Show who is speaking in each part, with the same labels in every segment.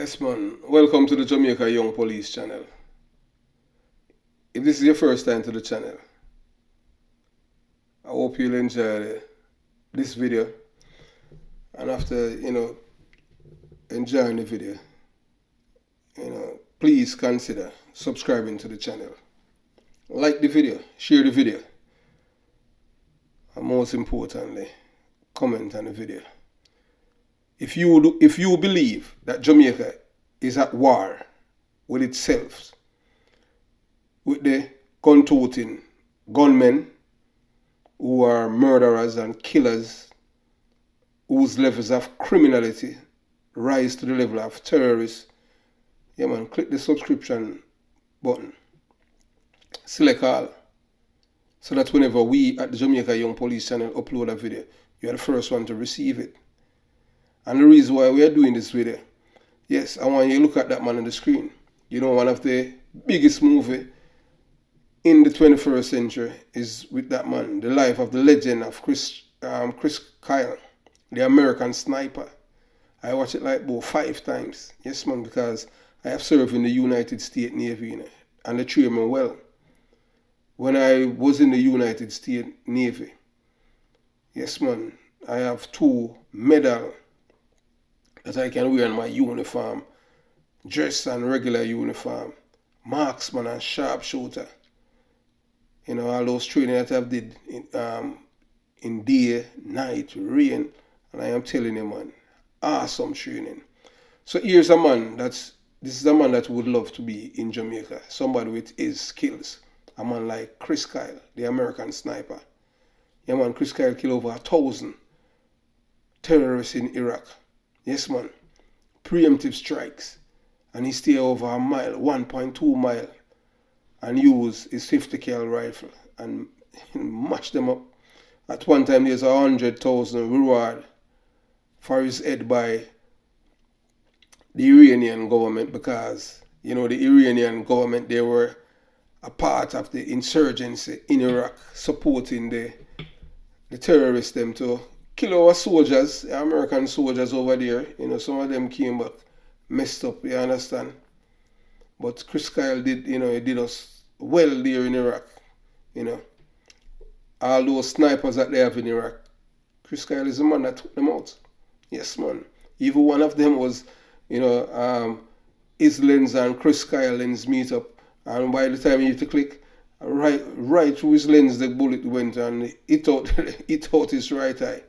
Speaker 1: Yes, man. Welcome to the Jamaica Young Police channel. If this is your first time to the channel, I hope you'll enjoy this video. And after, enjoying the video, please consider subscribing to the channel. Like the video, share the video, and most importantly, comment on the video. If you believe that Jamaica is at war with itself, with the gun-toting gunmen who are murderers and killers, whose levels of criminality rise to the level of terrorists, yeah man, click the subscription button, select all, so that whenever we at the Jamaica Young Police channel upload a video, you are the first one to receive it. And the reason why we are doing this video, yes, I want you to look at that man on the screen. One of the biggest movie in the 21st century is with that man, the life of the legend of Chris Kyle, the American sniper. I watched it like about 5 times. Yes, man, because I have served in the United States Navy, and they trained me well. When I was in the United States Navy, yes, man, I have 2 medals that I can wear in my uniform, dress and regular uniform, marksman and sharpshooter. All those training that I've did in day, night, rain, and I am telling you, man, awesome training. So here's a man this is a man that would love to be in Jamaica, somebody with his skills. A man like Chris Kyle, the American sniper. Yeah, man, Chris Kyle killed over 1,000 terrorists in Iraq. Yes, man. Preemptive strikes. And he stayed over a mile, 1.2 mile, and used his 50 cal rifle and mashed them up. At one time, there's 100,000 reward for his head by the Iranian government, because, the Iranian government, they were a part of the insurgency in Iraq, supporting the terrorists them to kill our soldiers, American soldiers over there. Some of them came back messed up, you understand? But Chris Kyle did, he did us well there in Iraq, All those snipers that they have in Iraq, Chris Kyle is the man that took them out. Yes, man. Even one of them was, his lens and Chris Kyle lens meet up, and by the time he hit the click, right through his lens the bullet went and it out his right eye.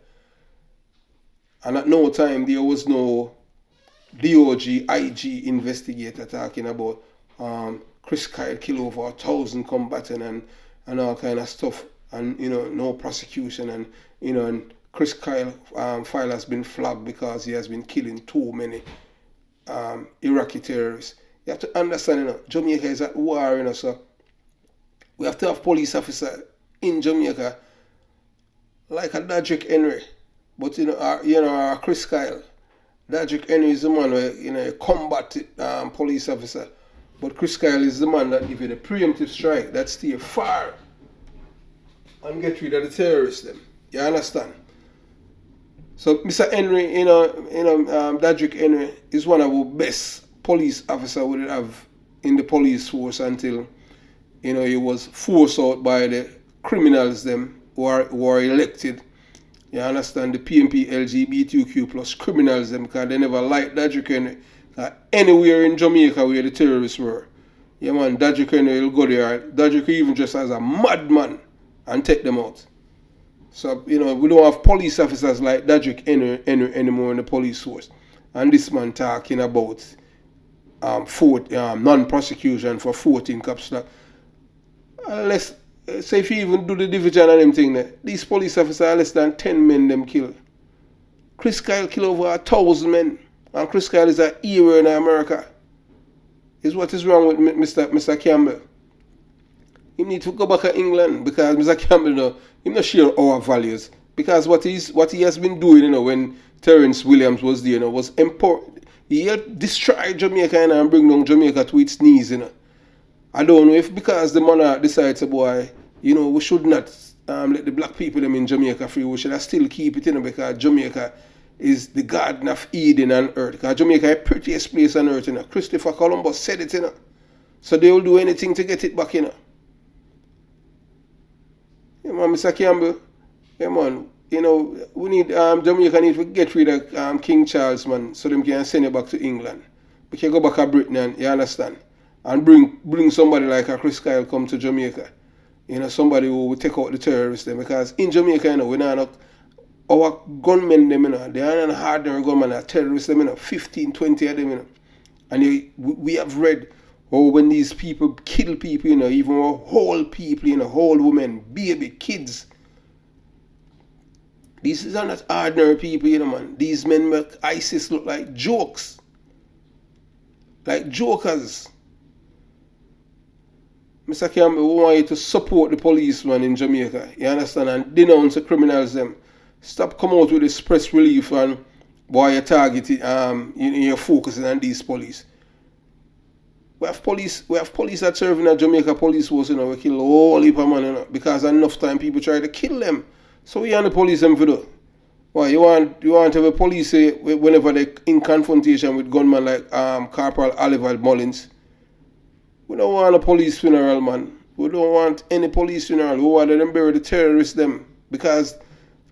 Speaker 1: And at no time there was no DOG, IG investigator talking about Chris Kyle killed over 1,000 combatants and all kind of stuff, and no prosecution, and and Chris Kyle file has been flagged because he has been killing too many Iraqi terrorists. You have to understand, Jamaica is at war, so we have to have police officer in Jamaica like a Dadrick Henry. But our Chris Kyle, Dadrick Henry is the man where a combat police officer. But Chris Kyle is the man that give you the preemptive strike that stay far and get rid of the terrorists them. You understand? So Mr. Henry, Dadrick Henry is one of our best police officer we have in the police force until he was forced out by the criminals them who are elected. You understand, the PMP LGBTQ plus criminals them, because they never liked Dadrick Henry. Anywhere in Jamaica where the terrorists were, yeah man, Dadrick Henry will go there. Dadrick even dress as a madman and take them out. So we don't have police officers like Dadrick Henry anymore in the police force. And this man talking about non-prosecution for 14 cops. Unless say if you even do the division and them thing there, these police officers are less than 10 men them kill. Chris Kyle killed over 1,000 men. And Chris Kyle is a hero in America. Is what is wrong with Mr. Campbell. He need to go back to England, because Mr. Campbell he not share our values. Because what he has been doing, when Terrence Williams was there, was important. He helped destroy Jamaica and bring down Jamaica to its knees, I don't know if because the monarch decides, boy, we should not let the black people them in Jamaica free. We should still keep it, because Jamaica is the Garden of Eden on earth. Because Jamaica is the prettiest place on earth, you know. Christopher Columbus said it, you know. So they will do anything to get it back, you know. Yeah, man, Mr. Campbell. Yeah, man. You know, we need, Jamaica need to get rid of King Charles, man, so them can send it back to England. We can go back to Britain, and you understand? And bring somebody like a Chris Kyle come to Jamaica. You know, somebody who will take out the terrorists then. Because in Jamaica, you know, we not our gunmen, them, you know, they are not ordinary gunmen, they are terrorists, them, you know, 15, 20 of them, you know. And we have read, when these people kill people, you know, even whole people, you know, whole women, baby, kids. These are not ordinary people, you know, man. These men make ISIS look like jokes. Like jokers. Mr. Campbell, we want you to support the policeman in Jamaica, you understand, and denounce the criminals them. Stop coming out with this press relief and why you're targeting, you're focusing on these police. We have police that serve in a Jamaica police force, you know, we kill a whole heap of man, you know, because enough time people try to kill them. So we and the police them for do. Why you want to have a police whenever they in confrontation with gunmen like Corporal Oliver Mullins. We don't want a police funeral, man. We don't want any police funeral. We want them bury the terrorists them. Because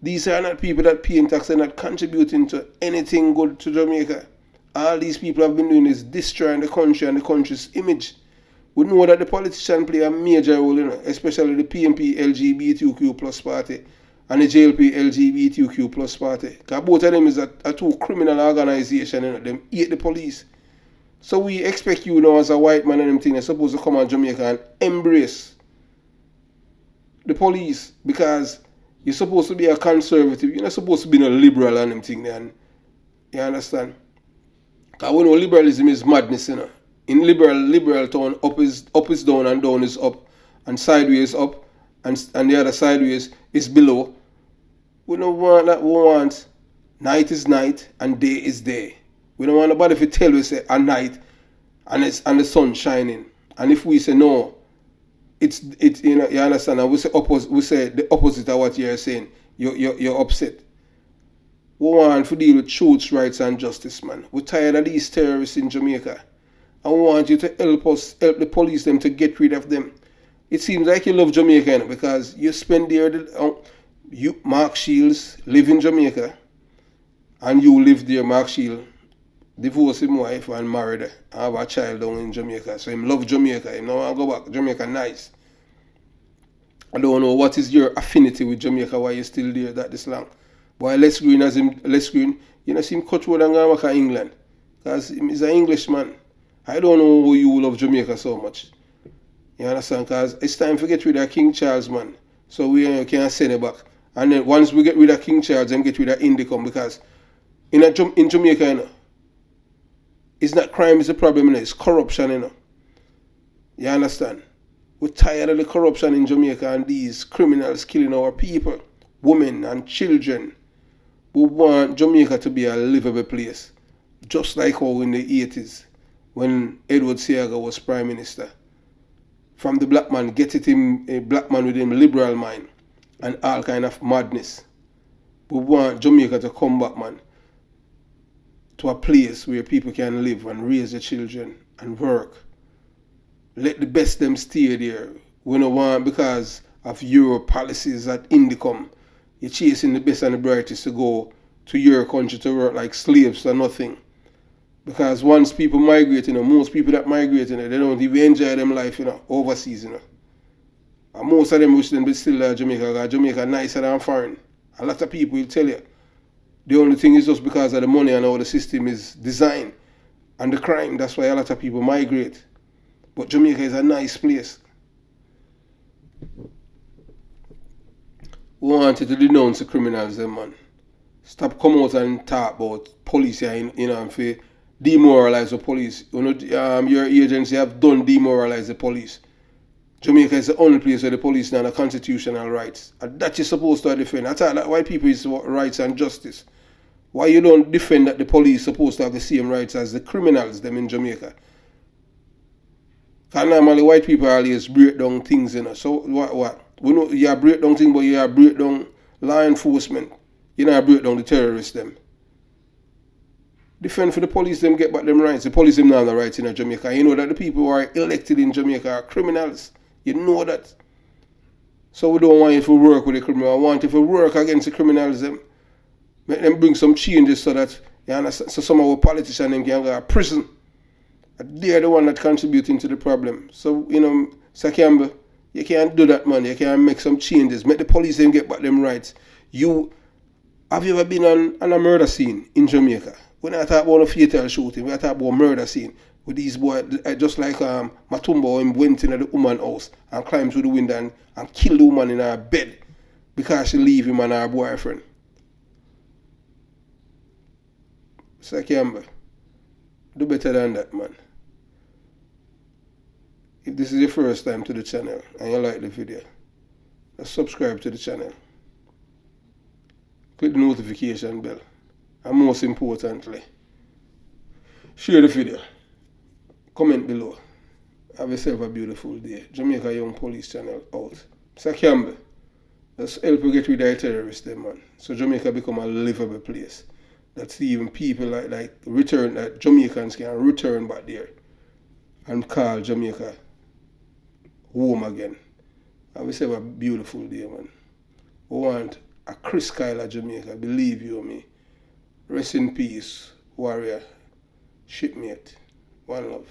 Speaker 1: these are not people that pay tax, they're not contributing to anything good to Jamaica. All these people have been doing is destroying the country and the country's image. We know that the politicians play a major role, you know, especially the PNP LGBTQ plus party and the JLP LGBTQ plus party. Because both of them is a two criminal organization, you know, them hate the police. So we expect you now as a white man and them thing, you're supposed to come on Jamaica and embrace the police, because you're supposed to be a conservative. You're not supposed to be a liberal and them thing. And you understand? Because we know liberalism is madness, you know. In liberal town, up is down and down is up, and sideways up, and the other sideways is below. We don't want that. We want night is night and day is day. We don't want nobody to tell us say at night and the sun shining. And if we say no, it's you know, you understand, and we say the opposite of what you're saying, you're upset. We want to deal with truth, rights and justice, man. We're tired of these terrorists in Jamaica. And we want you to help the police them to get rid of them. It seems like you love Jamaica, you know, because you spend there, Mark Shields live in Jamaica, and you live there, Mark Shields. Divorced his wife and married her. I have a child down in Jamaica. So him love Jamaica. He now go back. Jamaica nice. I don't know what is your affinity with Jamaica, why you're still there that this long. But Les Green, you know, see him cut road and go back to England. Because he's an Englishman. I don't know who you love Jamaica so much. You understand? Because it's time to get rid of King Charles, man. So we can send it back. And then once we get rid of King Charles, then get rid of Indicom. Because in Jamaica, you know, it's not crime is the problem, you know, it's corruption, you know. You understand? We're tired of the corruption in Jamaica and these criminals killing our people, women and children. We want Jamaica to be a livable place. Just like how in the 80s, when Edward Seaga was Prime Minister. From the black man, a black man with a liberal mind and all kind of madness. We want Jamaica to come back, man, to a place where people can live and raise their children and work. Let the best them stay there. We don't want, because of your policies at Indicom, you're chasing the best and the brightest to go to your country to work like slaves or nothing. Because once people migrate, you know, most people that migrate, you know, they don't even enjoy them life, you know, overseas, you know. And most of them wish them be still there Jamaica, because Jamaica nicer than foreign. A lot of people will tell you. The only thing is just because of the money and how the system is designed and the crime. That's why a lot of people migrate. But Jamaica is a nice place. We want you to denounce the criminals, them, man. Stop coming out and talk about police here, you know, and for demoralize the police. You know, your agency have done demoralize the police. Jamaica is the only place where the police have constitutional rights. And that you're supposed to defend. I thought that white people is rights and justice. Why you don't defend that the police supposed to have the same rights as the criminals them in Jamaica? Because normally white people always break down things, you know. So what? We know you break down things, but you break down law enforcement. You know, break down the terrorists them. Defend for the police, them get back them rights. The police them now have the rights in Jamaica. You know that the people who are elected in Jamaica are criminals. You know that. So we don't want you to work with the criminal. I want you to work against the criminals. Make them bring some changes so that, you understand, so some of our politicians them can go to prison. They're the one that contributing to the problem. So, Sir Campbell, you can't do that, man. You can't make some changes. Make the police them get back them rights. Have you ever been on a murder scene in Jamaica? We're not talking about a fatal shooting. We're talking about a murder scene. With these boys, just like Matumbo, him went into the woman's house and climbed through the window and killed the woman in her bed because she leave him and her boyfriend. Sir Campbell, do better than that, man. If this is your first time to the channel and you like the video, just subscribe to the channel. Click the notification bell. And most importantly, share the video. Comment below. Have yourself a beautiful day. Jamaica Young Police Channel out. Sir Campbell, let's help you get rid of the terrorists, man. So Jamaica become a livable place. That's even people like return, that Jamaicans can return back there and call Jamaica home again. Have yourself a beautiful day, man. We want a Chris Kyle of Jamaica, believe you me. Rest in peace, warrior, shipmate. One love.